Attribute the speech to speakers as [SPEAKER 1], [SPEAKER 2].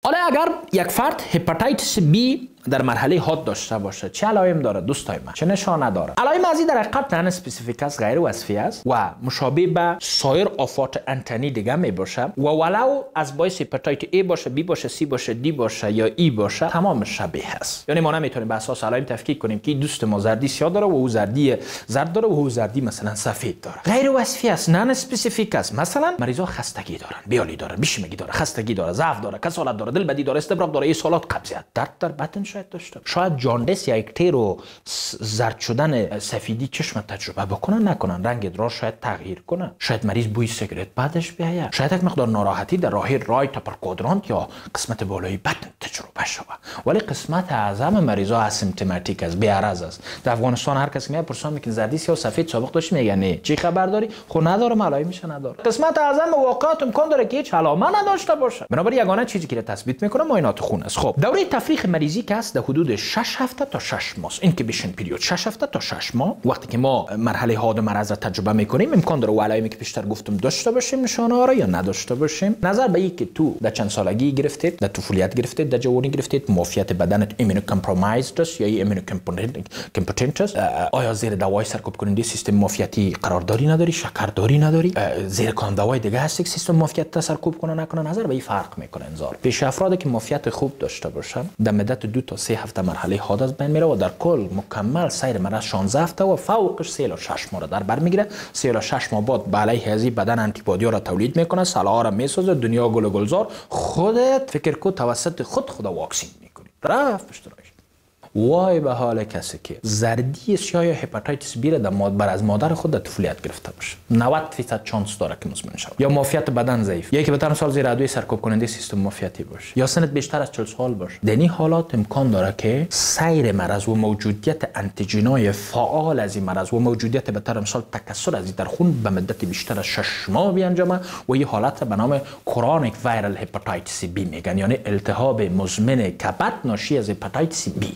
[SPEAKER 1] حالا اگر یک فرد هپاتیتس بی در مرحله حاد داشته باشه چه علائم داره دوستای من؟ چه نشانه داره؟ علائم از این در حقیقت نه اسپسیفیک است، غیر وصفی است و مشابه به سایر آفات انتنی دیگه می باشه و ولو از باعث هپاتیت A باشه، B باشه، C باشه، D باشه یا E باشه تمام شبیه است. یعنی ما نمیتونیم به اساس علائم تفکیک کنیم که دوست ما زردی سیاه داره و او زردی زرد داره و او زردی مثلا سفید داره. غیر وصفی است، نه اسپسیفیک است. مثلا مریضا خستگی دارن، بیالی دارن، بیشمگی داره، خستگی داره، ضعف داره، کسالت داره، دل بدی داره، استفراغ داره، اسهالات، قبضیت، درد در بطن داشته، شاید جاندیس یا اکتیر و زرد شدن سفیدی چشم تجربه بکنن نکنن، رنگ ادرار شاید تغییر کنه، شاید مریض بوی سیگرت بعدش بیاید، شاید یک مقدار ناراحتی در راه رایت اپر کوادرانت یا قسمت بالای بدن تجربه شود. ولی قسمت اعظم مریضا اسیمپتوماتیک است، بی عرض است. در افغانستان هر کسی میاد پرسان میکنه زردی یا سفید سابق داشتی؟ میگه نه. چی خبر داری؟ خو نداره، علائم میشه نداره. قسمت اعظم واقعا امکان داره که هیچ علامه نداشته باشه. بنابراین یگانه چیزی که تثبیت میکنه معاینات خون است. خب دوره تفریق مریضی که است در حدود 6 هفته تا 6 ماه، اینکیبیشن پیریود 6 هفته تا 6 ماه. وقتی که ما مرحله حاد مرض تجربه میکنیم امکان داره علائمی که پیشتر گفتم داشته باشیم نشانه ها را یا نداشته باشیم. نظر به اینکه تو در چند سالگی گرفتید، در طفولیت گرفتید، در جوانی گرفتید، معافیت بدنت ایمونو کامپرومایزد است یا ایمونو کامپتنت است، آیا زیر دوای سرکوب کننده سیستم معافیتی قرارداری نداری، شکرداری نداری، زیر کام دوای دیگه هست که سیستم معافیت فرق کنه نکنه، نظر به این فرق میکنه. انظار پیش افرادی که معافیت خوب داشته باشن در مدت 2 تا 3 هفته مرحله حاد از بین میره و در کل مکمل سیر مرض 16 هفته و فوقش 3 تا 6 ماه در بر میگیره. 3 تا 6 ماه بعد به علیه هذی بدن آنتیبادی را تولید میکنه، سلها را میسازه، دنیا گل و گلزار. خودت فکر کو توسط خدا واکسین میکنی. رفت اشتراک. وای به حال کسی که زردی سیاه یا هپاتیتس بی را بر از مادر خود در طفولیت گرفته باشه، 90% چانس داره که مزمن شود. یا معافیت بدن ضعیف، یا که به سال زیر ادویه سرکوب کننده سیستم معافیتی باشه، یا سنت بیشتر از 40 سال باشه. در این حالات امکان داره که سیر مرض و موجودیت انتیجنای فعال از این مرض و موجودیت به طور مثال تکثر از این در خون به مدت بیشتر از 6 ماه بیانجامه و این حالت به نام کرونیک وایرال هپاتیتس بی میگن، یعنی التهاب مزمن کبد ناشی از هپاتیتس بی.